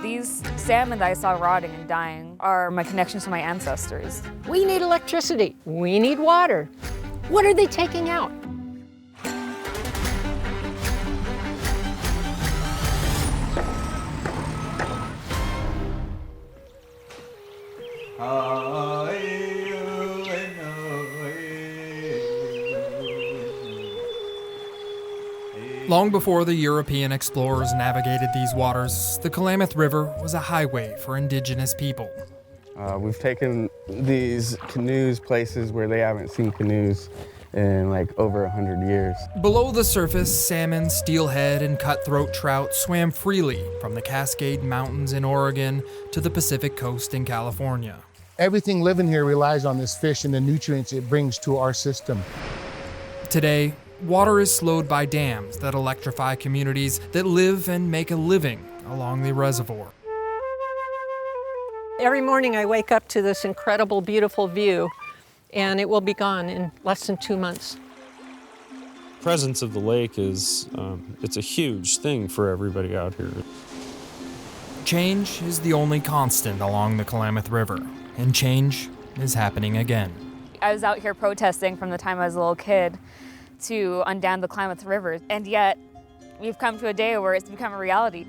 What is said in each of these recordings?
These salmon that I saw rotting and dying are my connection to my ancestors. We need electricity. We need water. What are they taking out? Long before the European explorers navigated these waters, the Klamath River was a highway for indigenous people. We've taken these canoes places where they haven't seen canoes in like over 100 years. Below the surface, salmon, steelhead, and cutthroat trout swam freely from the Cascade Mountains in Oregon to the Pacific Coast in California. Everything living here relies on this fish and the nutrients it brings to our system. Today, water is slowed by dams that electrify communities that live and make a living along the reservoir. Every morning I wake up to this incredible, beautiful view, and it will be gone in less than 2 months. Presence of the lake is, it's a huge thing for everybody out here. Change is the only constant along the Klamath River, and change is happening again. I was out here protesting from the time I was a little kid to undam the Klamath River, and yet we've come to a day where it's become a reality.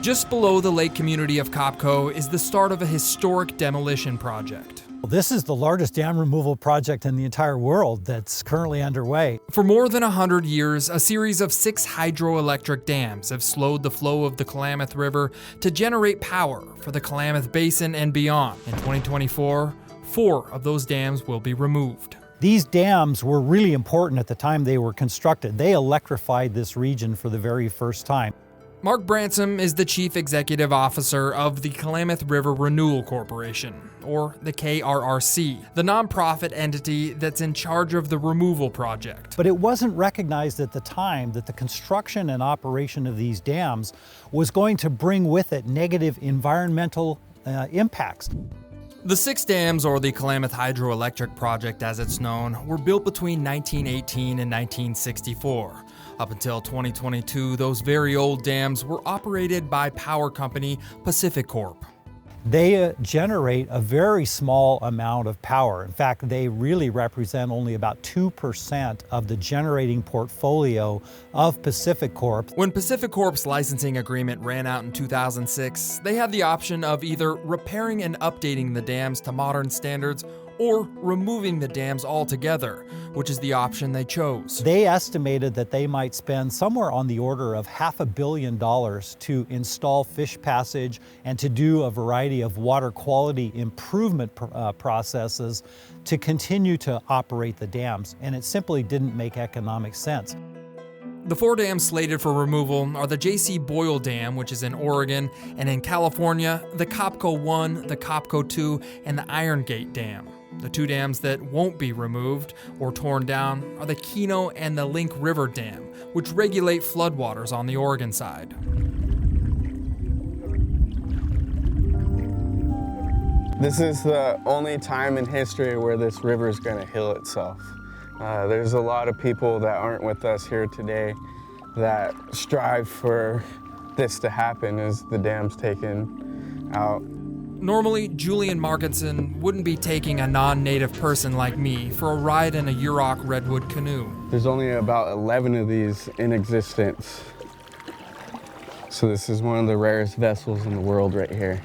Just below the lake community of Copco is the start of a historic demolition project. This is the largest dam removal project in the entire world that's currently underway. For more than 100 years, a series of 6 hydroelectric dams have slowed the flow of the Klamath River to generate power for the Klamath Basin and beyond. In 2024, 4 of those dams will be removed. These dams were really important at the time they were constructed. They electrified this region for the very first time. Mark Bransom is the Chief Executive Officer of the Klamath River Renewal Corporation, or the KRRC, the nonprofit entity that's in charge of the removal project. But it wasn't recognized at the time that the construction and operation of these dams was going to bring with it negative environmental impacts. The 6 dams, or the Klamath Hydroelectric Project as it's known, were built between 1918 and 1964. Up until 2022, those very old dams were operated by power company PacifiCorp. They generate a very small amount of power. In fact, they really represent only about 2% of the generating portfolio of PacifiCorp. When PacifiCorp's licensing agreement ran out in 2006, they had the option of either repairing and updating the dams to modern standards or removing the dams altogether, which is the option they chose. They estimated that they might spend somewhere on the order of $500 million to install fish passage and to do a variety of water quality improvement processes to continue to operate the dams, and it simply didn't make economic sense. The 4 dams slated for removal are the J.C. Boyle Dam, which is in Oregon, and in California, the Copco 1, the Copco 2, and the Iron Gate Dam. The 2 dams that won't be removed or torn down are the Keno and the Link River Dam, which regulate floodwaters on the Oregon side. This is the only time in history where this river is going to heal itself. There's a lot of people that aren't with us here today that strive for this to happen as the dam's taken out. Normally, Julian Markinson wouldn't be taking a non-native person like me for a ride in a Yurok redwood canoe. There's only about 11 of these in existence. So this is one of the rarest vessels in the world right here.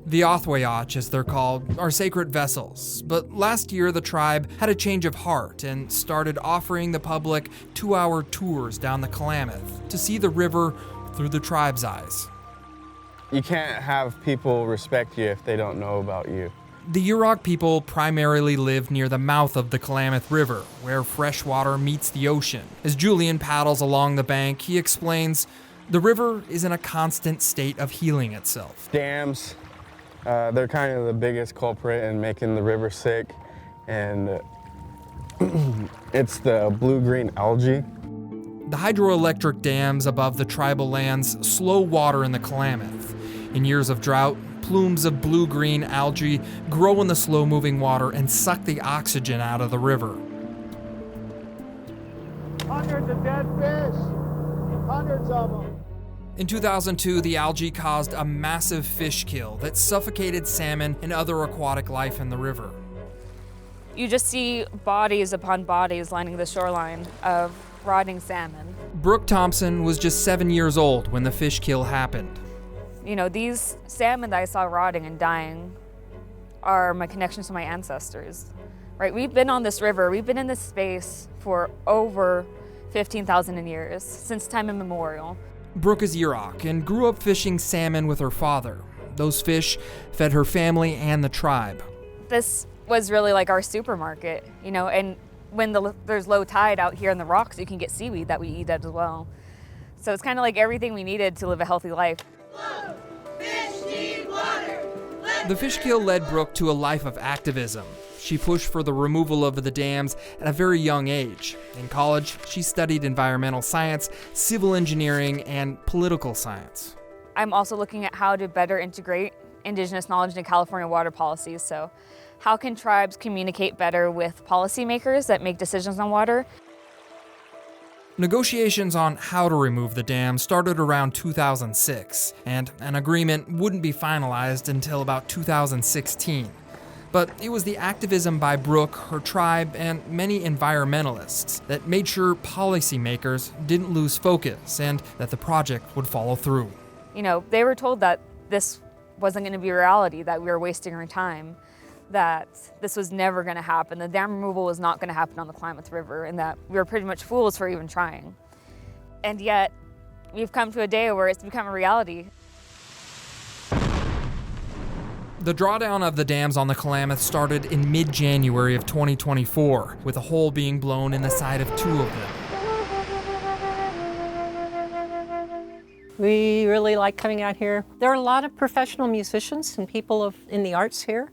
The Othwayach, as they're called, are sacred vessels, but last year the tribe had a change of heart and started offering the public 2-hour tours down the Klamath to see the river through the tribe's eyes. You can't have people respect you if they don't know about you. The Yurok people primarily live near the mouth of the Klamath River, where fresh water meets the ocean. As Julian paddles along the bank, he explains, the river is in a constant state of healing itself. Dams, they're kind of the biggest culprit in making the river sick, and it's the blue-green algae. The hydroelectric dams above the tribal lands slow water in the Klamath. In years of drought, plumes of blue-green algae grow in the slow-moving water and suck the oxygen out of the river. Hundreds of dead fish, hundreds of them. In 2002, the algae caused a massive fish kill that suffocated salmon and other aquatic life in the river. You just see bodies upon bodies lining the shoreline of rotting salmon. Brooke Thompson was just 7 years old when the fish kill happened. You know, these salmon that I saw rotting and dying are my connections to my ancestors, right? We've been on this river, we've been in this space for over 15,000 years, since time immemorial. Brooke is Yurok and grew up fishing salmon with her father. Those fish fed her family and the tribe. This was really like our supermarket, you know, and when there's low tide out here in the rocks, you can get seaweed that we eat as well. So it's kind of like everything we needed to live a healthy life. Fish need water. The fish kill led Brooke to a life of activism. She pushed for the removal of the dams at a very young age. In college, she studied environmental science, civil engineering, and political science. I'm also looking at how to better integrate Indigenous knowledge into California water policies. So how can tribes communicate better with policymakers that make decisions on water? Negotiations on how to remove the dam started around 2006, and an agreement wouldn't be finalized until about 2016. But it was the activism by Brooke, her tribe, and many environmentalists that made sure policymakers didn't lose focus and that the project would follow through. You know, they were told that this wasn't going to be a reality, that we were wasting our time, that this was never going to happen, the dam removal was not going to happen on the Klamath River, and that we were pretty much fools for even trying. And yet, we've come to a day where it's become a reality. The drawdown of the dams on the Klamath started in mid-January of 2024, with a hole being blown in the side of 2 of them. We really like coming out here. There are a lot of professional musicians and people in the arts here.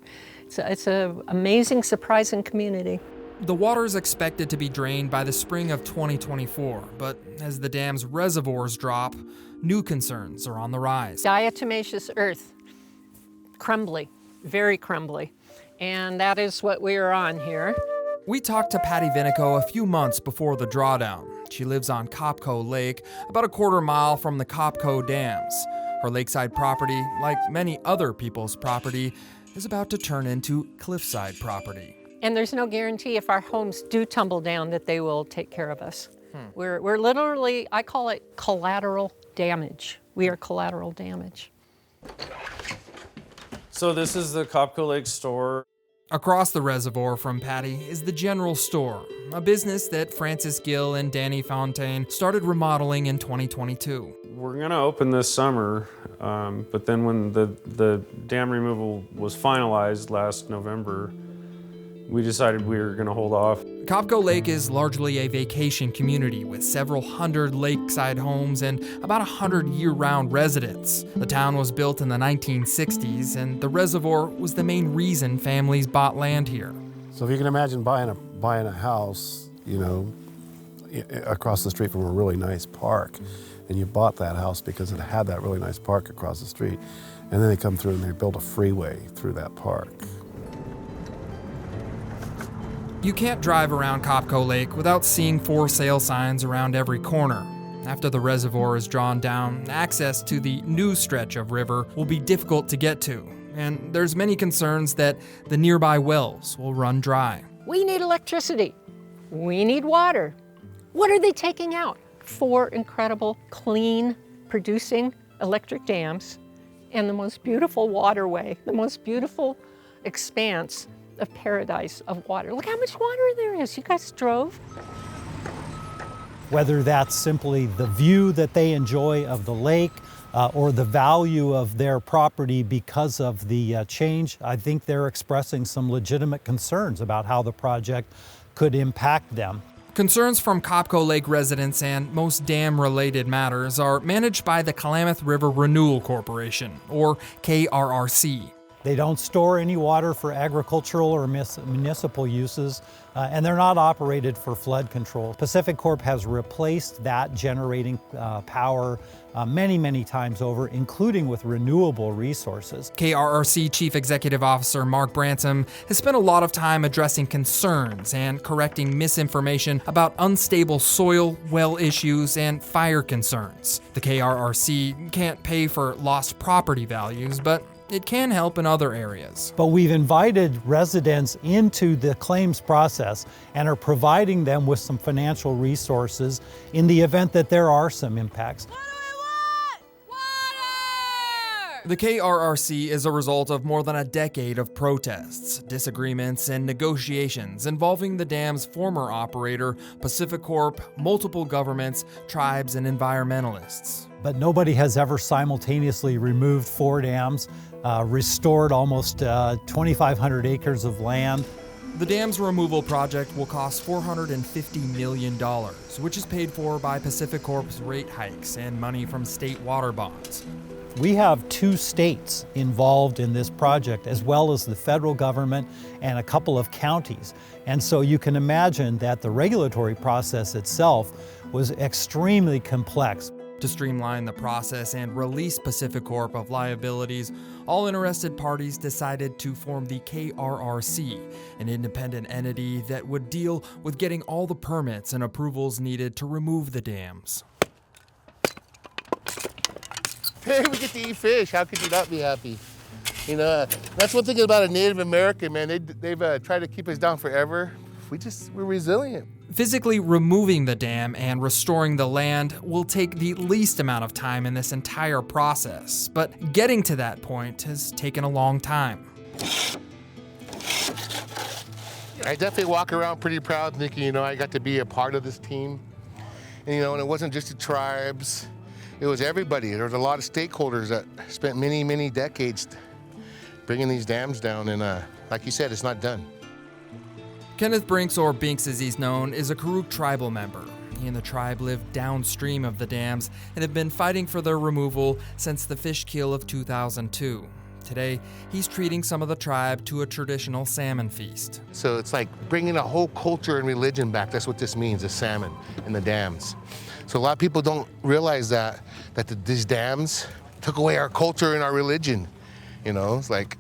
It's an amazing, surprising community. The water is expected to be drained by the spring of 2024, but as the dam's reservoirs drop, new concerns are on the rise. Diatomaceous earth, crumbly, very crumbly, and that is what we are on here. We talked to Patty Vinico a few months before the drawdown. She lives on Copco Lake, about a quarter mile from the Copco dams. Her lakeside property, like many other people's property, is about to turn into cliffside property. And there's no guarantee if our homes do tumble down that they will take care of us. We're literally, I call it collateral damage. We are collateral damage. So this is the Copco Lake store. Across the reservoir from Patty is the General Store, a business that Francis Gill and Danny Fontaine started remodeling in 2022. We're gonna open this summer, but then when the dam removal was finalized last November, we decided we were gonna hold off. Copco Lake is largely a vacation community with several hundred lakeside homes and about 100 year-round residents. The town was built in the 1960s, and the reservoir was the main reason families bought land here. So if you can imagine buying a house, you know, across the street from a really nice park, and you bought that house because it had that really nice park across the street, and then they come through and they build a freeway through that park. You can't drive around Copco Lake without seeing for sale signs around every corner. After the reservoir is drawn down, access to the new stretch of river will be difficult to get to, and there's many concerns that the nearby wells will run dry. We need electricity. We need water. What are they taking out? 4 incredible, clean, producing electric dams and the most beautiful waterway, the most beautiful expanse of paradise of water. Look how much water there is. You guys drove. Whether that's simply the view that they enjoy of the lake or the value of their property because of the change, I think they're expressing some legitimate concerns about how the project could impact them. Concerns from Copco Lake residents and most dam-related matters are managed by the Klamath River Renewal Corporation, or KRRC. They don't store any water for agricultural or municipal uses, and they're not operated for flood control. PacifiCorp has replaced that generating power many, many times over, including with renewable resources. KRRC Chief Executive Officer Mark Bransom has spent a lot of time addressing concerns and correcting misinformation about unstable soil, well issues, and fire concerns. The KRRC can't pay for lost property values, but it can help in other areas. But we've invited residents into the claims process and are providing them with some financial resources in the event that there are some impacts. The KRRC is a result of more than a decade of protests, disagreements, and negotiations involving the dam's former operator, PacifiCorp, multiple governments, tribes, and environmentalists. But nobody has ever simultaneously removed 4 dams, restored almost 2,500 acres of land. The dam's removal project will cost $450 million, which is paid for by PacifiCorp's rate hikes and money from state water bonds. We have 2 states involved in this project, as well as the federal government and a couple of counties. And so you can imagine that the regulatory process itself was extremely complex. To streamline the process and release PacifiCorp of liabilities, all interested parties decided to form the KRRC, an independent entity that would deal with getting all the permits and approvals needed to remove the dams. Hey, we get to eat fish. How could you not be happy? You know, that's one thing about a Native American, man. They've tried to keep us down forever. We're resilient. Physically removing the dam and restoring the land will take the least amount of time in this entire process, but getting to that point has taken a long time. I definitely walk around pretty proud thinking, you know, I got to be a part of this team. And, you know, and it wasn't just the tribes. It was everybody. There was a lot of stakeholders that spent many, many decades bringing these dams down, and like you said, it's not done. Kenneth Brinks, or Binks as he's known, is a Karuk tribal member. He and the tribe live downstream of the dams and have been fighting for their removal since the fish kill of 2002. Today, he's treating some of the tribe to a traditional salmon feast. So it's like bringing a whole culture and religion back. That's what this means, the salmon and the dams. So a lot of people don't realize that these dams took away our culture and our religion. You know, it's like,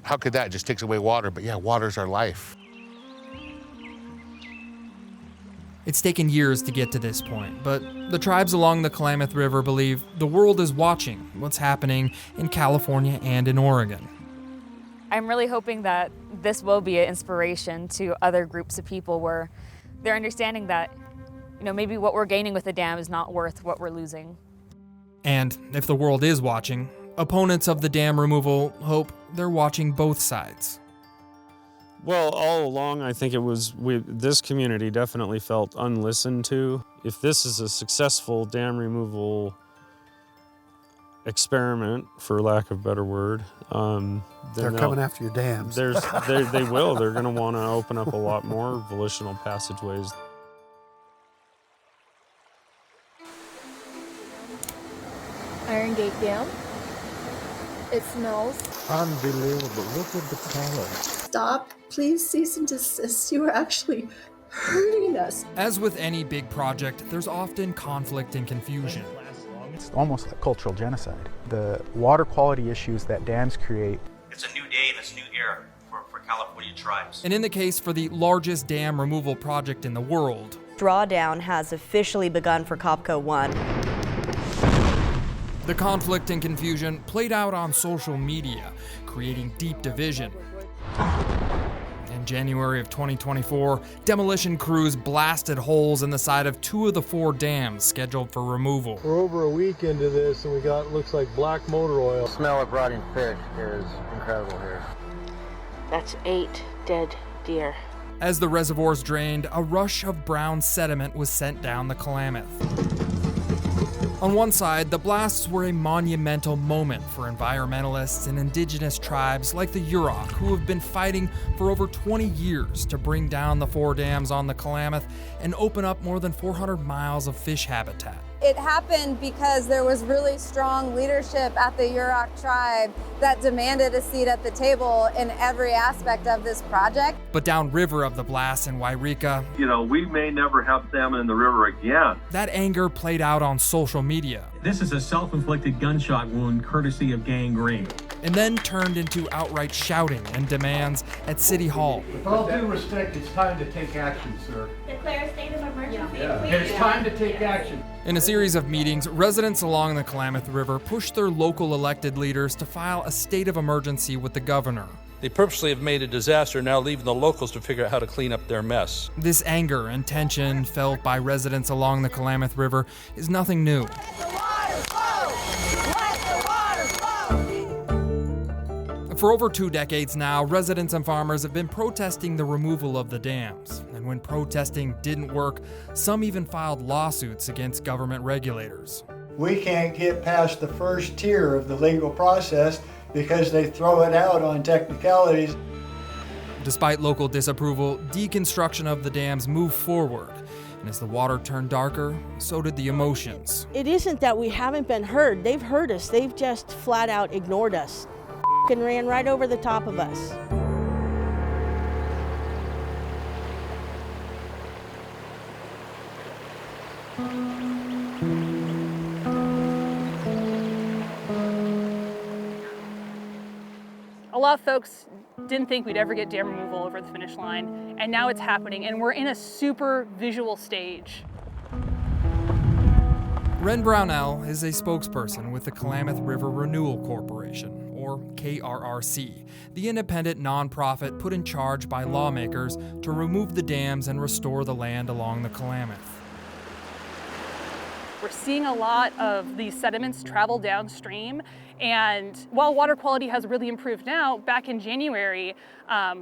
how could that? It just takes away water. But yeah, water's our life. It's taken years to get to this point, but the tribes along the Klamath River believe the world is watching what's happening in California and in Oregon. I'm really hoping that this will be an inspiration to other groups of people where they're understanding that, you know, maybe what we're gaining with the dam is not worth what we're losing. And if the world is watching, opponents of the dam removal hope they're watching both sides. Well, all along, I think this community definitely felt unlistened to. If this is a successful dam removal experiment, for lack of a better word, they're coming after your dams. They will. They're going to want to open up a lot more volitional passageways. Iron Gate Dam. It smells. Unbelievable. Look at the color. Stop. Please cease and desist. You are actually hurting us. As with any big project, there's often conflict and confusion. It's almost like cultural genocide. The water quality issues that dams create. It's a new day and it's a new era for California tribes. And in the case for the largest dam removal project in the world, drawdown has officially begun for COPCO 1. The conflict and confusion played out on social media, creating deep division. In January of 2024, demolition crews blasted holes in the side of 2 of the 4 dams scheduled for removal. We're over a week into this and we got, looks like black motor oil. The smell of rotting fish is incredible here. That's 8 dead deer. As the reservoirs drained, a rush of brown sediment was sent down the Klamath. On one side, the blasts were a monumental moment for environmentalists and indigenous tribes like the Yurok, who have been fighting for over 20 years to bring down the 4 dams on the Klamath and open up more than 400 miles of fish habitat. It happened because there was really strong leadership at the Yurok tribe that demanded a seat at the table in every aspect of this project. But downriver of the blast in Wairika, we may never have salmon in the river again. That anger played out on social media. This is a self-inflicted gunshot wound courtesy of gangrene. And then turned into outright shouting and demands at City Hall. With all due respect, it's time to take action, sir. Declare a state of emergency. It's time to take action. In a series of meetings, residents along the Klamath River pushed their local elected leaders to file a state of emergency with the governor. They purposely have made a disaster, now leaving the locals to figure out how to clean up their mess. This anger and tension felt by residents along the Klamath River is nothing new. For over 2 decades now, residents and farmers have been protesting the removal of the dams. And when protesting didn't work, some even filed lawsuits against government regulators. We can't get past the first tier of the legal process because they throw it out on technicalities. Despite local disapproval, deconstruction of the dams moved forward. And as the water turned darker, so did the emotions. It isn't that we haven't been heard. They've heard us. They've just flat out ignored us. And ran right over the top of us. A lot of folks didn't think we'd ever get dam removal over the finish line, and now it's happening, and we're in a super visual stage. Ren Brownell is a spokesperson with the Klamath River Renewal Corporation, or KRRC, the independent nonprofit put in charge by lawmakers to remove the dams and restore the land along the Klamath. We're seeing a lot of these sediments travel downstream, and while water quality has really improved now, back in January,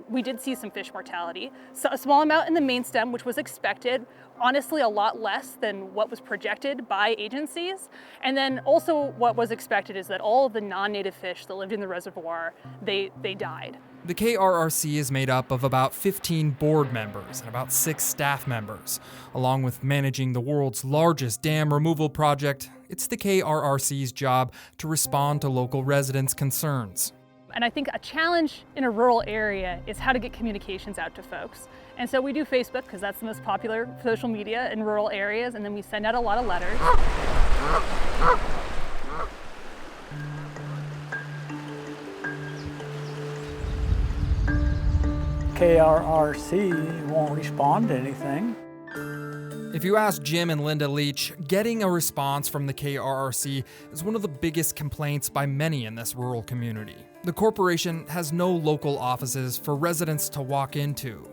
we did see some fish mortality. So a small amount in the main stem, which was expected, honestly a lot less than what was projected by agencies. And then also what was expected is that all of the non-native fish that lived in the reservoir, they died. The KRRC is made up of about 15 board members and about 6 staff members. Along with managing the world's largest dam removal project, it's the KRRC's job to respond to local residents' concerns. And I think a challenge in a rural area is how to get communications out to folks. And so we do Facebook because that's the most popular social media in rural areas, and then we send out a lot of letters. KRRC won't respond to anything. If you ask Jim and Linda Leach, getting a response from the KRRC is one of the biggest complaints by many in this rural community. The corporation has no local offices for residents to walk into.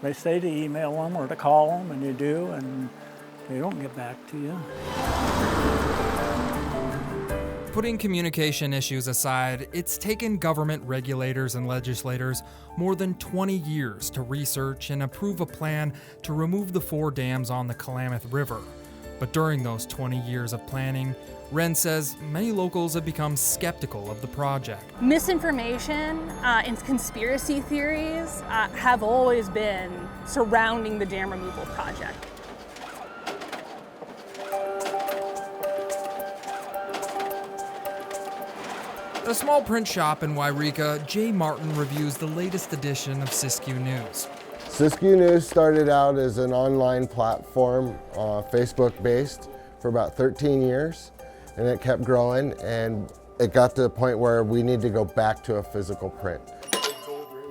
They say to email them or to call them, and you do, and they don't get back to you. Putting communication issues aside, it's taken government regulators and legislators more than 20 years to research and approve a plan to remove the 4 dams on the Klamath River. But during those 20 years of planning, Ren says many locals have become skeptical of the project. Misinformation and conspiracy theories have always been surrounding the dam removal project. At a small print shop in Wairika, Jay Martin reviews the latest edition of Siskiyou News. Siskiyou News started out as an online platform, Facebook-based, for about 13 years, and it kept growing, and it got to the point where we need to go back to a physical print.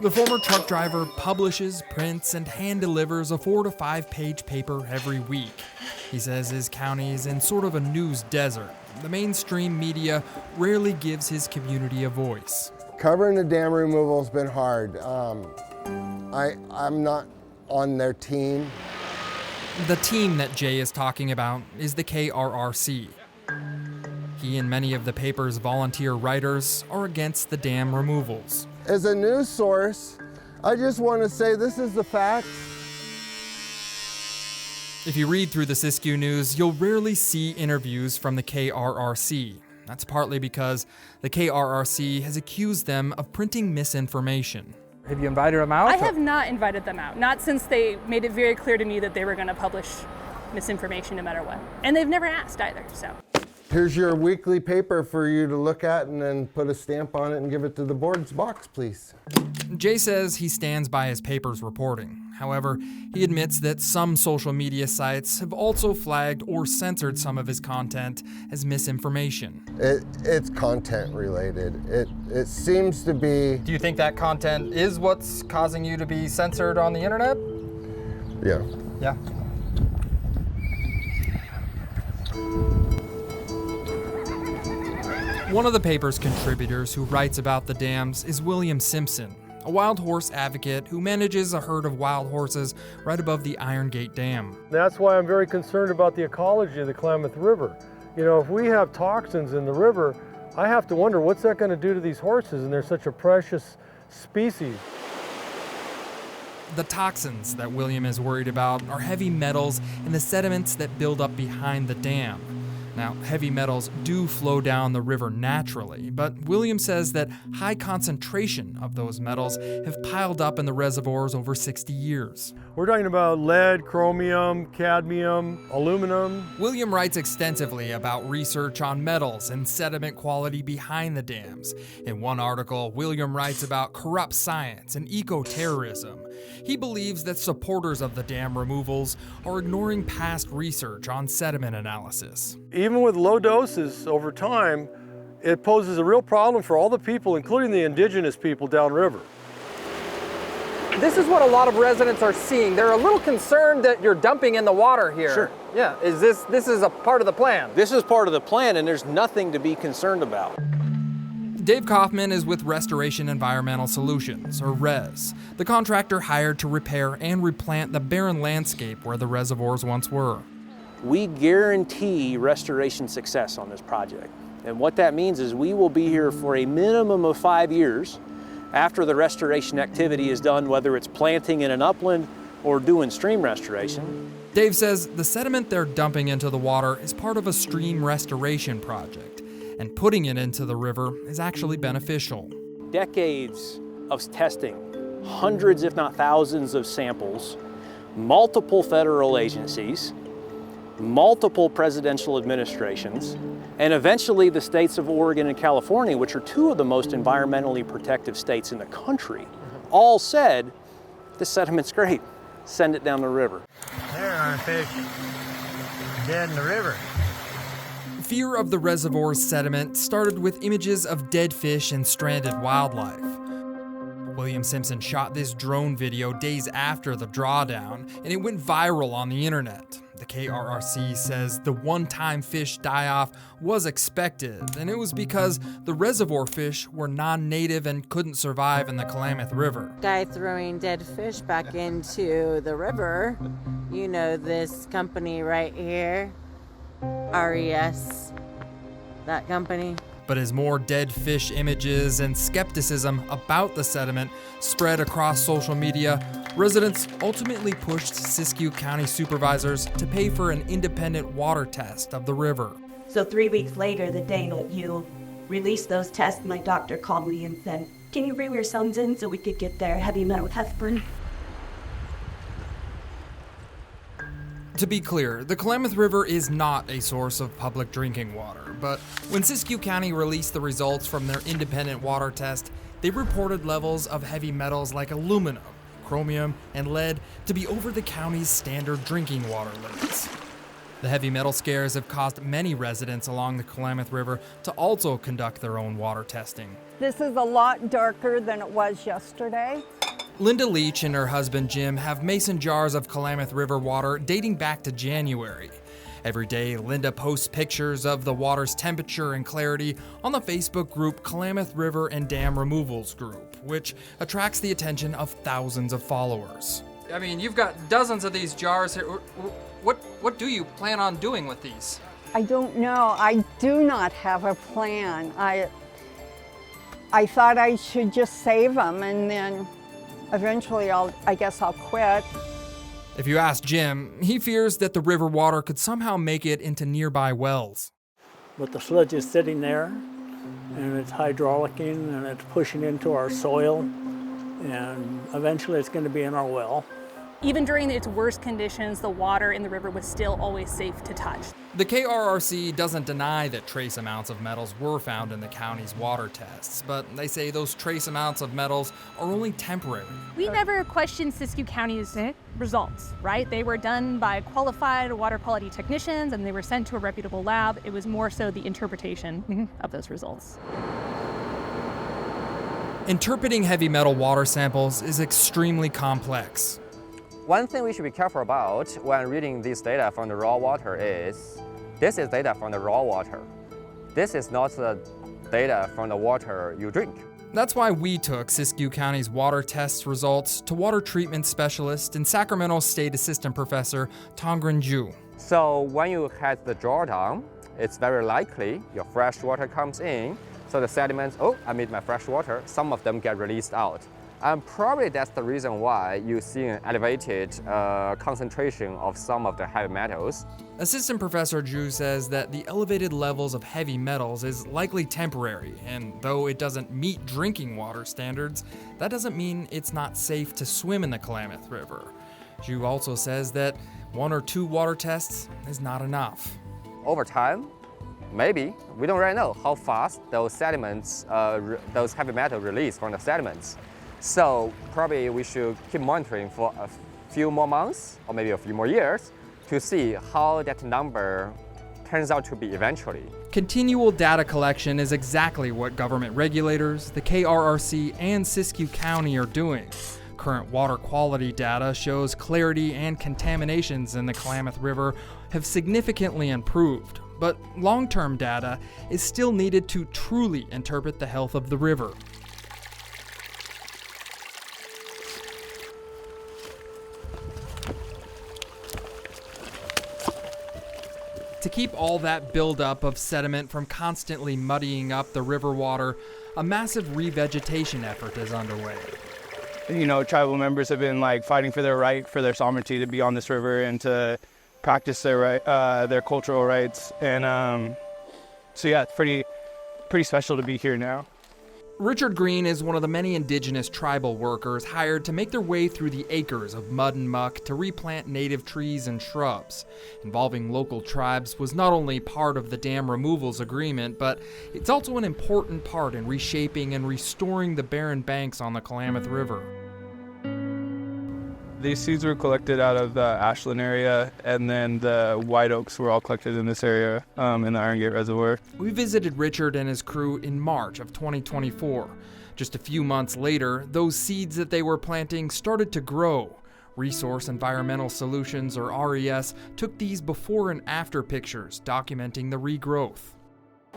The former truck driver publishes, prints, and hand delivers a 4 to 5 page paper every week. He says his county is in sort of a news desert. The mainstream media rarely gives his community a voice. Covering the dam removal has been hard. I'm not on their team. The team that Jay is talking about is the KRRC. He and many of the paper's volunteer writers are against the dam removals. As a news source, I just want to say this is the fact. If you read through the Siskiyou News, you'll rarely see interviews from the KRRC. That's partly because the KRRC has accused them of printing misinformation. Have you invited them out? I have not invited them out, not since they made it very clear to me that they were going to publish misinformation no matter what. And they've never asked either, so. Here's your weekly paper for you to look at and then put a stamp on it and give it to the board's box, please. Jay says he stands by his paper's reporting. However, he admits that some social media sites have also flagged or censored some of his content as misinformation. It's content related. It seems to be... Do you think that content is what's causing you to be censored on the internet? Yeah. Yeah. One of the paper's contributors who writes about the dams is William Simpson, a wild horse advocate who manages a herd of wild horses right above the Iron Gate Dam. That's why I'm very concerned about the ecology of the Klamath River. You know, if we have toxins in the river, I have to wonder what's that going to do to these horses, and they're such a precious species. The toxins that William is worried about are heavy metals in the sediments that build up behind the dam. Now, heavy metals do flow down the river naturally, but William says that high concentration of those metals have piled up in the reservoirs over 60 years. We're talking about lead, chromium, cadmium, aluminum. William writes extensively about research on metals and sediment quality behind the dams. In one article, William writes about corrupt science and eco-terrorism. He believes that supporters of the dam removals are ignoring past research on sediment analysis. Even with low doses over time, it poses a real problem for all the people, including the indigenous people downriver. This is what a lot of residents are seeing. They're a little concerned that you're dumping in the water here. Sure. Yeah, this is a part of the plan? This is part of the plan, and there's nothing to be concerned about. Dave Kaufman is with Restoration Environmental Solutions, or RES, the contractor hired to repair and replant the barren landscape where the reservoirs once were. We guarantee restoration success on this project. And what that means is we will be here for a minimum of 5 years after the restoration activity is done, whether it's planting in an upland or doing stream restoration. Dave says the sediment they're dumping into the water is part of a stream restoration project, and putting it into the river is actually beneficial. Decades of testing, hundreds if not thousands of samples, multiple federal agencies, multiple presidential administrations, and eventually the states of Oregon and California, which are two of the most environmentally protective states in the country, all said, this sediment's great, send it down the river. There are fish dead in the river. Fear of the reservoir's sediment started with images of dead fish and stranded wildlife. William Simpson shot this drone video days after the drawdown, and it went viral on the internet. The KRRC says the one-time fish die-off was expected, and it was because the reservoir fish were non-native and couldn't survive in the Klamath River. Guy throwing dead fish back into the river. You know this company right here, RES, that company. But as more dead fish images and skepticism about the sediment spread across social media, residents ultimately pushed Siskiyou County supervisors to pay for an independent water test of the river. So 3 weeks later, the day that you released those tests, my doctor called me and said, "Can you bring your sons in so we could get their heavy metal heparin?" To be clear, the Klamath River is not a source of public drinking water, but when Siskiyou County released the results from their independent water test, they reported levels of heavy metals like aluminum, chromium, and lead to be over the county's standard drinking water limits. The heavy metal scares have caused many residents along the Klamath River to also conduct their own water testing. This is a lot darker than it was yesterday. Linda Leach and her husband Jim have mason jars of Klamath River water dating back to January. Every day, Linda posts pictures of the water's temperature and clarity on the Facebook group Klamath River and Dam Removals Group, which attracts the attention of thousands of followers. I mean, you've got dozens of these jars here. What do you plan on doing with these? I don't know. I do not have a plan. I thought I should just save them, and then eventually I guess I'll quit. If you ask Jim, he fears that the river water could somehow make it into nearby wells. But the sludge is sitting there, and it's hydraulicing, and it's pushing into our soil, and eventually it's going to be in our well. even during its worst conditions, the water in the river was still always safe to touch. The KRRC doesn't deny that trace amounts of metals were found in the county's water tests, but they say those trace amounts of metals are only temporary. We never questioned Siskiyou County's results, right? They were done by qualified water quality technicians and they were sent to a reputable lab. It was more so the interpretation of those results. Interpreting heavy metal water samples is extremely complex. One thing we should be careful about when reading this data from the raw water is, this is data from the raw water. This is not the data from the water you drink. That's why we took Siskiyou County's water test results to water treatment specialist and Sacramento State Assistant Professor Tongren Ju. So when you had the drawdown, it's very likely your fresh water comes in, so the sediments, oh, I made my fresh water, some of them get released out. And probably that's the reason why you see an elevated concentration of some of the heavy metals. Assistant Professor Ju says that the elevated levels of heavy metals is likely temporary, and though it doesn't meet drinking water standards, that doesn't mean it's not safe to swim in the Klamath River. Ju also says that 1 or 2 water tests is not enough. Over time, maybe, we don't really know how fast those sediments, those heavy metals release from the sediments. So probably we should keep monitoring for a few more months or maybe a few more years to see how that number turns out to be eventually. Continual data collection is exactly what government regulators, the KRRC, and Siskiyou County are doing. Current water quality data shows clarity and contaminations in the Klamath River have significantly improved, but long-term data is still needed to truly interpret the health of the river. To keep all that buildup of sediment from constantly muddying up the river water, a massive revegetation effort is underway. You know, tribal members have been fighting for their right, for their sovereignty to be on this river and to practice their right, their cultural rights. And so yeah, it's pretty special to be here now. Richard Green is one of the many indigenous tribal workers hired to make their way through the acres of mud and muck to replant native trees and shrubs. Involving local tribes was not only part of the dam removals agreement, but it's also an important part in reshaping and restoring the barren banks on the Klamath River. These seeds were collected out of the Ashland area, and then the white oaks were all collected in this area in the Iron Gate Reservoir. We visited Richard and his crew in March of 2024. Just a few months later, those seeds that they were planting started to grow. Resource Environmental Solutions, or RES, took these before and after pictures documenting the regrowth.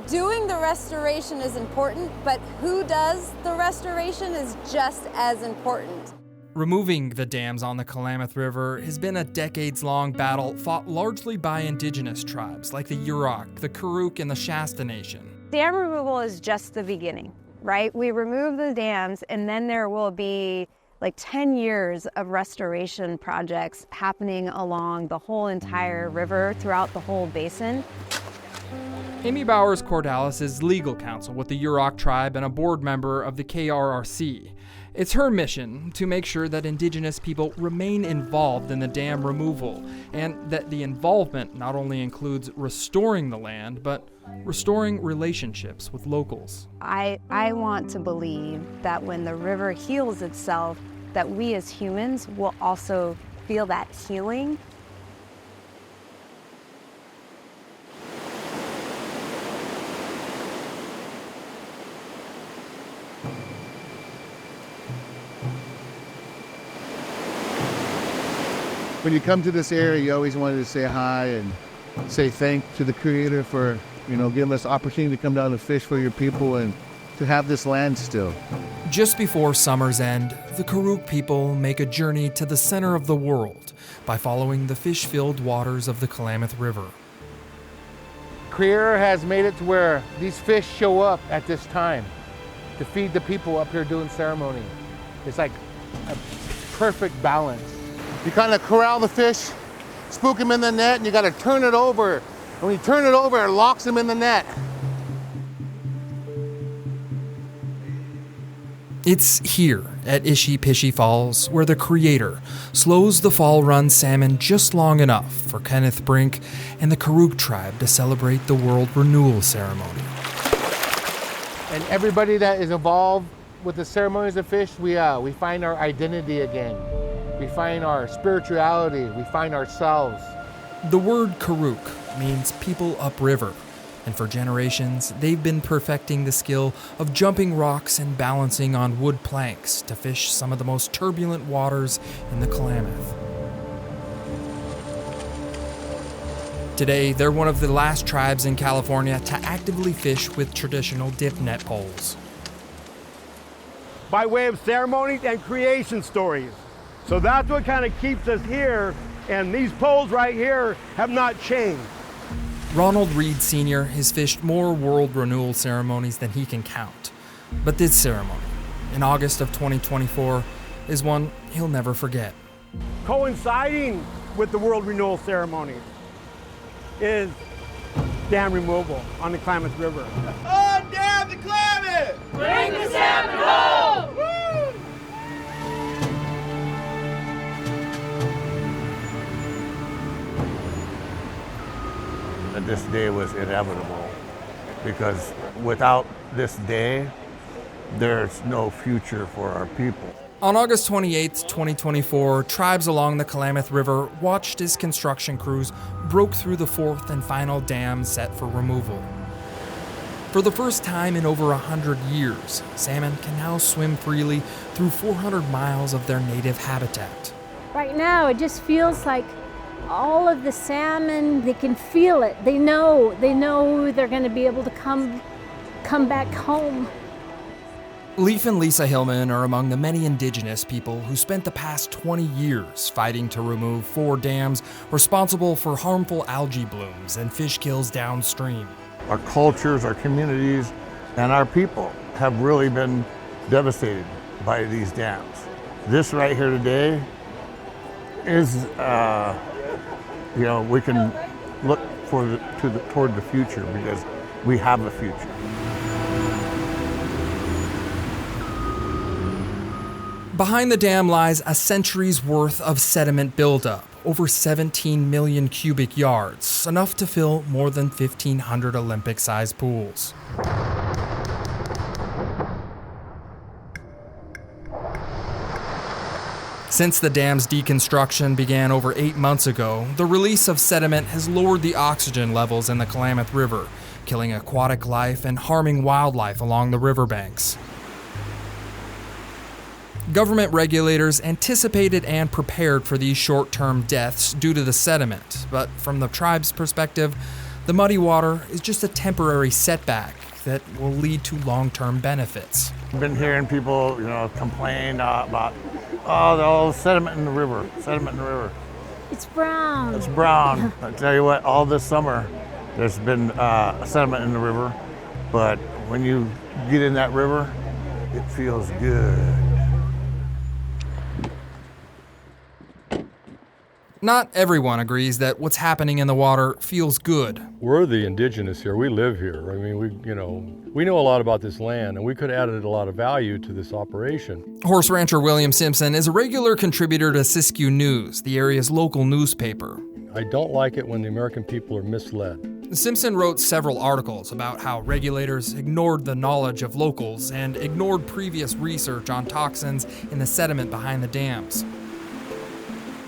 Doing the restoration is important, but who does the restoration is just as important. Removing the dams on the Klamath River has been a decades-long battle fought largely by indigenous tribes like the Yurok, the Karuk, and the Shasta Nation. Dam removal is just the beginning, right? We remove the dams and then there will be 10 years of restoration projects happening along the whole entire river throughout the whole basin. Amy Bowers-Cordalis is legal counsel with the Yurok tribe and a board member of the KRRC. It's her mission to make sure that indigenous people remain involved in the dam removal, and that the involvement not only includes restoring the land, but restoring relationships with locals. I want to believe that when the river heals itself, that we as humans will also feel that healing. When you come to this area, you always wanted to say hi and say thank to the Creator for, giving us the opportunity to come down and fish for your people and to have this land still. Just before summer's end, the Karuk people make a journey to the center of the world by following the fish-filled waters of the Klamath River. Creator has made it to where these fish show up at this time to feed the people up here doing ceremony. It's like a perfect balance. You kind of corral the fish, spook them in the net, and you got to turn it over. And when you turn it over, it locks them in the net. It's here at Ishy Pishy Falls where the Creator slows the fall run salmon just long enough for Kenneth Brink and the Karuk tribe to celebrate the World Renewal Ceremony. And everybody that is involved with the ceremonies of fish, we find our identity again. We find our spirituality, we find ourselves. The word Karuk means people upriver. And for generations, they've been perfecting the skill of jumping rocks and balancing on wood planks to fish some of the most turbulent waters in the Klamath. Today, they're one of the last tribes in California to actively fish with traditional dip net poles. By way of ceremonies and creation stories. So that's what kind of keeps us here, and these poles right here have not changed. Ronald Reed Sr. has fished more World Renewal ceremonies than he can count. But this ceremony, in August of 2024, is one he'll never forget. Coinciding with the World Renewal ceremony is dam removal on the Klamath River. Undam the Klamath! Bring the salmon home! Woo! This day was inevitable because without this day, there's no future for our people. On August 28, 2024, tribes along the Klamath River watched as construction crews broke through the fourth and final dam set for removal. For the first time in over 100 years, salmon can now swim freely through 400 miles of their native habitat. Right now, it just feels like all of the salmon, they can feel it. They know they're going to be able to come back home. Leif and Lisa Hillman are among the many indigenous people who spent the past 20 years fighting to remove 4 dams responsible for harmful algae blooms and fish kills downstream. Our cultures, our communities, and our people have really been devastated by these dams. This right here today is we can look toward the future because we have a future. Behind the dam lies a century's worth of sediment buildup, over 17 million cubic yards, enough to fill more than 1,500 Olympic-sized pools. Since the dam's deconstruction began over 8 months ago, the release of sediment has lowered the oxygen levels in the Klamath River, killing aquatic life and harming wildlife along the riverbanks. Government regulators anticipated and prepared for these short-term deaths due to the sediment, but from the tribe's perspective, the muddy water is just a temporary setback that will lead to long-term benefits. I've been hearing people, complain about, all the sediment in the river, It's brown. It's brown. I tell you what, all this summer, there's been sediment in the river, but when you get in that river, it feels good. Not everyone agrees that what's happening in the water feels good. We're the indigenous here. We live here. I mean, we know a lot about this land, and we could have added a lot of value to this operation. Horse rancher William Simpson is a regular contributor to Siskiyou News, the area's local newspaper. I don't like it when the American people are misled. Simpson wrote several articles about how regulators ignored the knowledge of locals and ignored previous research on toxins in the sediment behind the dams.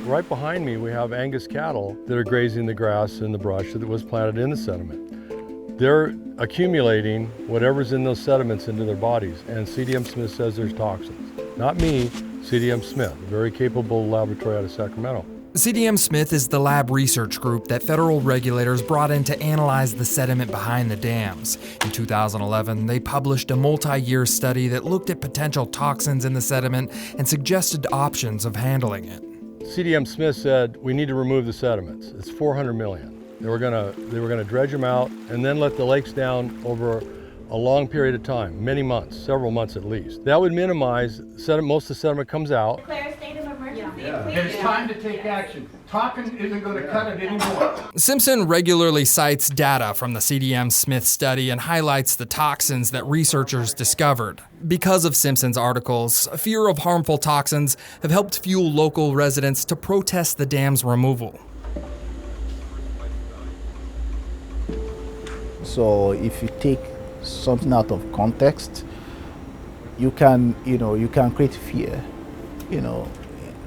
Right behind me, we have Angus cattle that are grazing the grass and the brush that was planted in the sediment. They're accumulating whatever's in those sediments into their bodies, and CDM Smith says there's toxins. Not me, CDM Smith, a very capable laboratory out of Sacramento. CDM Smith is the lab research group that federal regulators brought in to analyze the sediment behind the dams. In 2011, they published a multi-year study that looked at potential toxins in the sediment and suggested options of handling it. CDM Smith said, we need to remove the sediments. It's 400 million. They were gonna dredge them out and then let the lakes down over a long period of time, many months, several months at least. That would minimize, most of the sediment comes out. Declare a state of emergency. It's time to take action. Talking isn't going to cut it anymore. Simpson regularly cites data from the CDM-Smith study and highlights the toxins that researchers discovered. Because of Simpson's articles, fear of harmful toxins have helped fuel local residents to protest the dam's removal. So if you take something out of context, you can create fear.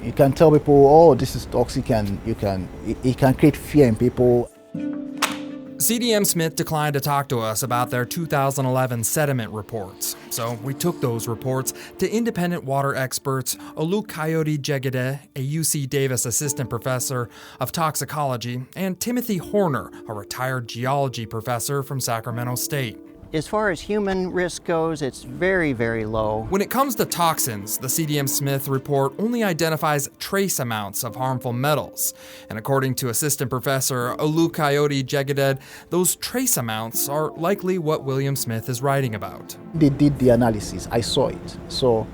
You can tell people, oh, this is toxic, and it can create fear in people. CDM-Smith declined to talk to us about their 2011 sediment reports, so we took those reports to independent water experts Olukoyede Jegede, a UC Davis assistant professor of toxicology, and Timothy Horner, a retired geology professor from Sacramento State. As far as human risk goes, it's very, very low. When it comes to toxins, the CDM-Smith report only identifies trace amounts of harmful metals. And according to Assistant Professor Olukoyede Jegede, those trace amounts are likely what William Smith is writing about. They did the analysis, I saw it. So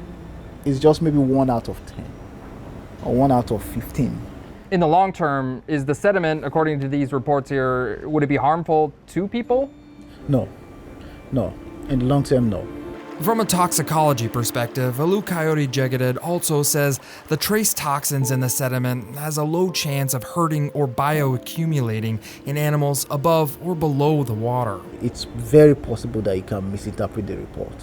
it's just maybe 1 out of 10 or 1 out of 15. In the long term, is the sediment, according to these reports here, would it be harmful to people? No, in the long term, no. From a toxicology perspective, Olukoyede Jegede also says the trace toxins in the sediment has a low chance of hurting or bioaccumulating in animals above or below the water. It's very possible that you can misinterpret the report,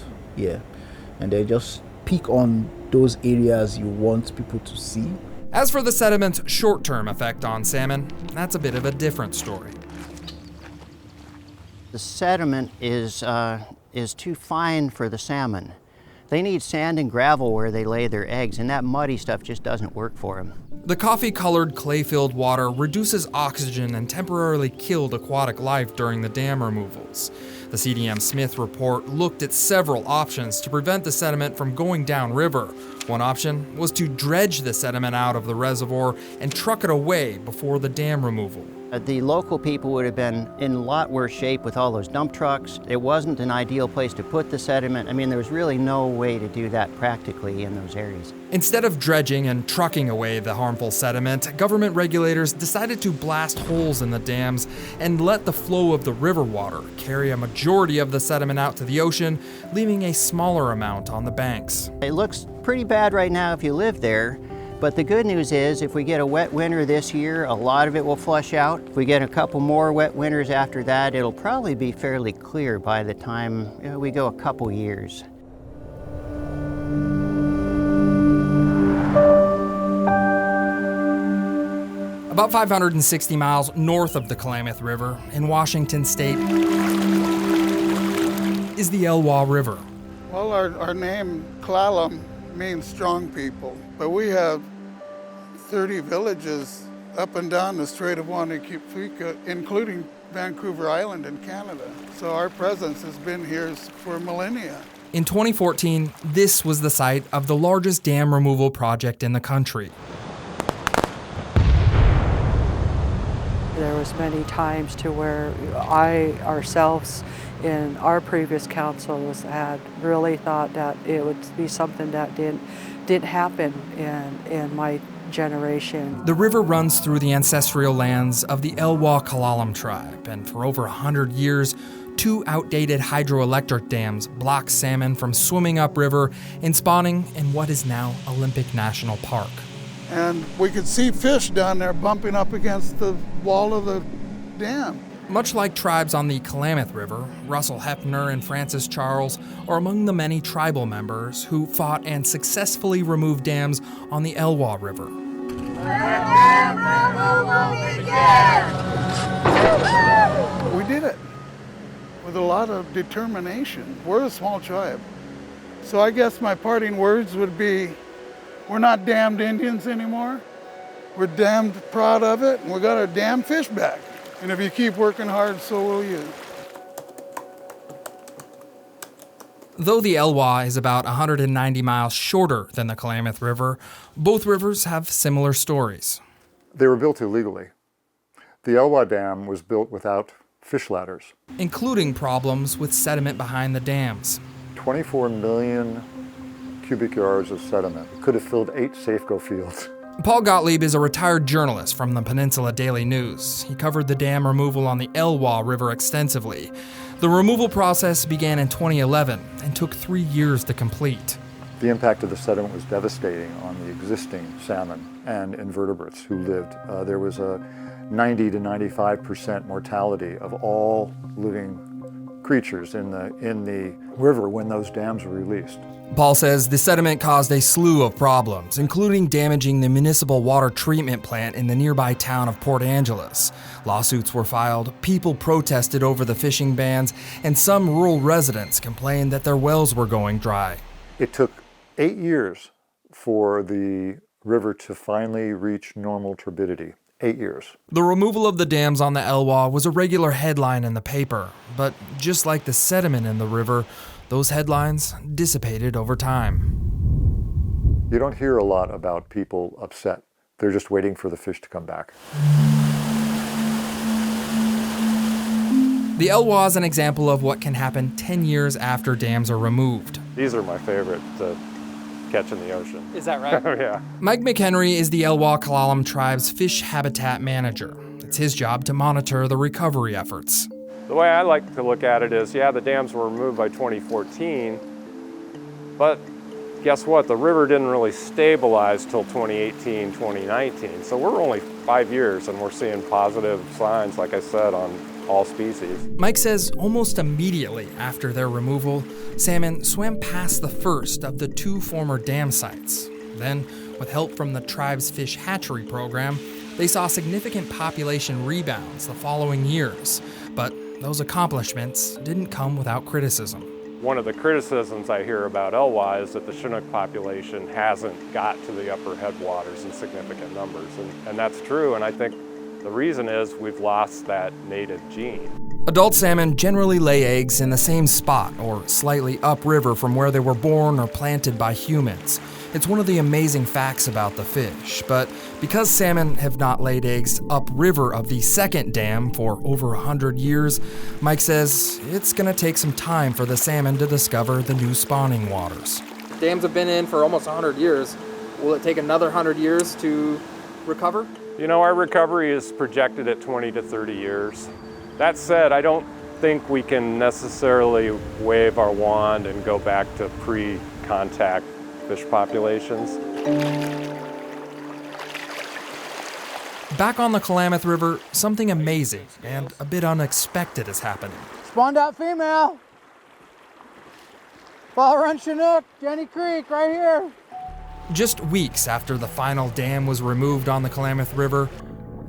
and they just pick on those areas you want people to see. As for the sediment's short-term effect on salmon, that's a bit of a different story. The sediment is too fine for the salmon. They need sand and gravel where they lay their eggs, and that muddy stuff just doesn't work for them. The coffee-colored clay-filled water reduces oxygen and temporarily killed aquatic life during the dam removals. The CDM-Smith report looked at several options to prevent the sediment from going downriver. One option was to dredge the sediment out of the reservoir and truck it away before the dam removal. The local people would have been in a lot worse shape with all those dump trucks. It wasn't an ideal place to put the sediment. I mean, there was really no way to do that practically in those areas. Instead of dredging and trucking away the harmful sediment, government regulators decided to blast holes in the dams and let the flow of the river water carry a majority of the sediment out to the ocean, leaving a smaller amount on the banks. It looks pretty bad right now if you live there. But the good news is, if we get a wet winter this year, a lot of it will flush out. If we get a couple more wet winters after that, it'll probably be fairly clear by the time we go a couple years. About 560 miles north of the Klamath River in Washington State is the Elwha River. Well, our name, Klallam, means strong people, but we have 30 villages up and down the Strait of Juan de Fuca, including Vancouver Island in Canada. So our presence has been here for millennia. In 2014, this was the site of the largest dam removal project in the country. There was many times to where ourselves in our previous councils had really thought that it would be something that didn't happen in my generation. The river runs through the ancestral lands of the Elwha Klallam tribe, and for over 100 years, 2 outdated hydroelectric dams block salmon from swimming upriver and spawning in what is now Olympic National Park. And we could see fish down there bumping up against the wall of the dam. Much like tribes on the Klamath River, Russell Hefner and Francis Charles are among the many tribal members who fought and successfully removed dams on the Elwha River. We did it with a lot of determination. We're a small tribe. So I guess my parting words would be, we're not damned Indians anymore. We're damned proud of it, and we got our damn fish back. And if you keep working hard, so will you. Though the Elwha is about 190 miles shorter than the Klamath River, both rivers have similar stories. They were built illegally. The Elwha Dam was built without fish ladders, including problems with sediment behind the dams. 24 million cubic yards of sediment. It could have filled 8 Safeco fields. Paul Gottlieb is a retired journalist from the Peninsula Daily News. He covered the dam removal on the Elwha River extensively. The removal process began in 2011 and took 3 years to complete. The impact of the sediment was devastating on the existing salmon and invertebrates who lived. There was a 90 to 95% mortality of all living creatures in the river when those dams were released. Paul says the sediment caused a slew of problems, including damaging the municipal water treatment plant in the nearby town of Port Angeles. Lawsuits were filed, people protested over the fishing bans, and some rural residents complained that their wells were going dry. It took 8 years for the river to finally reach normal turbidity. 8 years. The removal of the dams on the Elwha was a regular headline in the paper, but just like the sediment in the river, those headlines dissipated over time. You don't hear a lot about people upset. They're just waiting for the fish to come back. The Elwha is an example of what can happen 10 years after dams are removed. These are my favorite to catch in the ocean. Is that right? Oh, yeah. Mike McHenry is the Elwha-Kalalam tribe's fish habitat manager. It's his job to monitor the recovery efforts. The way I like to look at it is, yeah, the dams were removed by 2014, but guess what? The river didn't really stabilize till 2018, 2019. So we're only 5 years and we're seeing positive signs, like I said, on all species. Mike says almost immediately after their removal, salmon swam past the first of the 2 former dam sites. Then, with help from the tribe's fish hatchery program, they saw significant population rebounds the following years. But those accomplishments didn't come without criticism. One of the criticisms I hear about Elwha is that the Chinook population hasn't got to the upper headwaters in significant numbers. And that's true, and I think the reason is we've lost that native gene. Adult salmon generally lay eggs in the same spot or slightly upriver from where they were born or planted by humans. It's one of the amazing facts about the fish, but because salmon have not laid eggs upriver of the second dam for over 100 years, Mike says it's going to take some time for the salmon to discover the new spawning waters. Dams have been in for almost 100 years. Will it take another 100 years to recover? You know, our recovery is projected at 20 to 30 years. That said, I don't think we can necessarily wave our wand and go back to pre-contact fish populations. Back on the Klamath River, something amazing and a bit unexpected is happening. Spawned out female. Fall Run Chinook, Jenny Creek, right here. Just weeks after the final dam was removed on the Klamath River,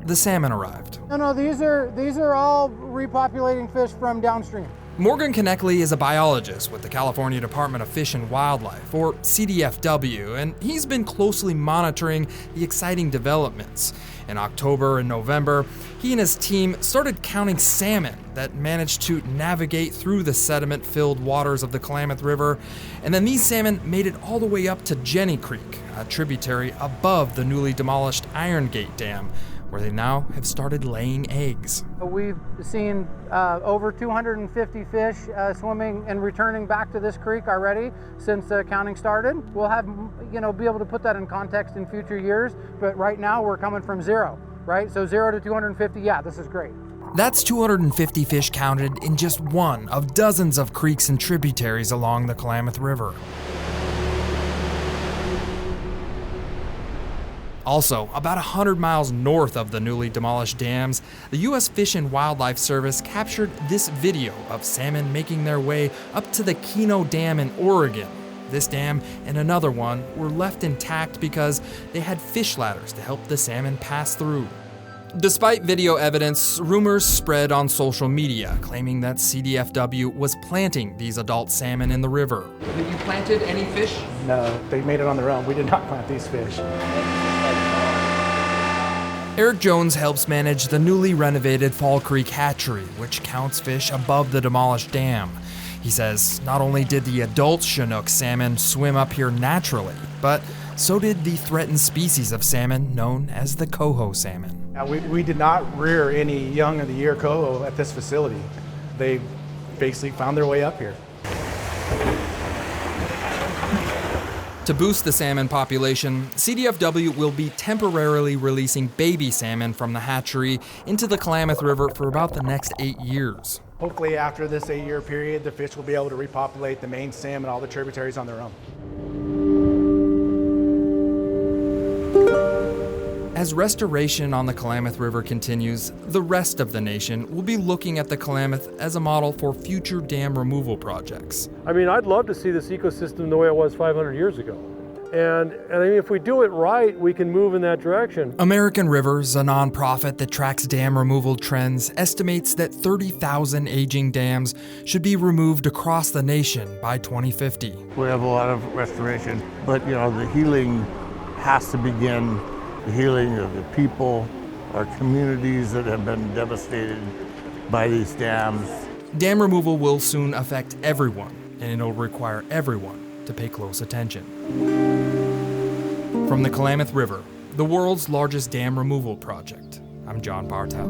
the salmon arrived. No, these are all repopulating fish from downstream. Morgan Koneckley is a biologist with the California Department of Fish and Wildlife, or CDFW, and he's been closely monitoring the exciting developments. In October and November, he and his team started counting salmon that managed to navigate through the sediment-filled waters of the Klamath River, and then these salmon made it all the way up to Jenny Creek, a tributary above the newly demolished Iron Gate Dam, where they now have started laying eggs. We've seen over 250 fish swimming and returning back to this creek already since the counting started. We'll have, be able to put that in context in future years, but right now we're coming from 0, right? So 0 to 250, yeah, this is great. That's 250 fish counted in just one of dozens of creeks and tributaries along the Klamath River. Also, about 100 miles north of the newly demolished dams, the U.S. Fish and Wildlife Service captured this video of salmon making their way up to the Keno Dam in Oregon. This dam and another one were left intact because they had fish ladders to help the salmon pass through. Despite video evidence, rumors spread on social media claiming that CDFW was planting these adult salmon in the river. Have you planted any fish? No, they made it on their own. We did not plant these fish. Eric Jones helps manage the newly renovated Fall Creek Hatchery, which counts fish above the demolished dam. He says not only did the adult Chinook salmon swim up here naturally, but so did the threatened species of salmon known as the coho salmon. We did not rear any young of the year coho at this facility. They basically found their way up here. To boost the salmon population, CDFW will be temporarily releasing baby salmon from the hatchery into the Klamath River for about the next 8 years. Hopefully after this 8-year period, the fish will be able to repopulate the main stem and all the tributaries on their own. As restoration on the Klamath River continues, the rest of the nation will be looking at the Klamath as a model for future dam removal projects. I mean, I'd love to see this ecosystem the way it was 500 years ago. And I mean, if we do it right, we can move in that direction. American Rivers, a nonprofit that tracks dam removal trends, estimates that 30,000 aging dams should be removed across the nation by 2050. We have a lot of restoration, but the healing has to begin. The healing of the people, our communities that have been devastated by these dams. Dam removal will soon affect everyone, and it'll require everyone to pay close attention. From the Klamath River, the world's largest dam removal project, I'm John Bartel.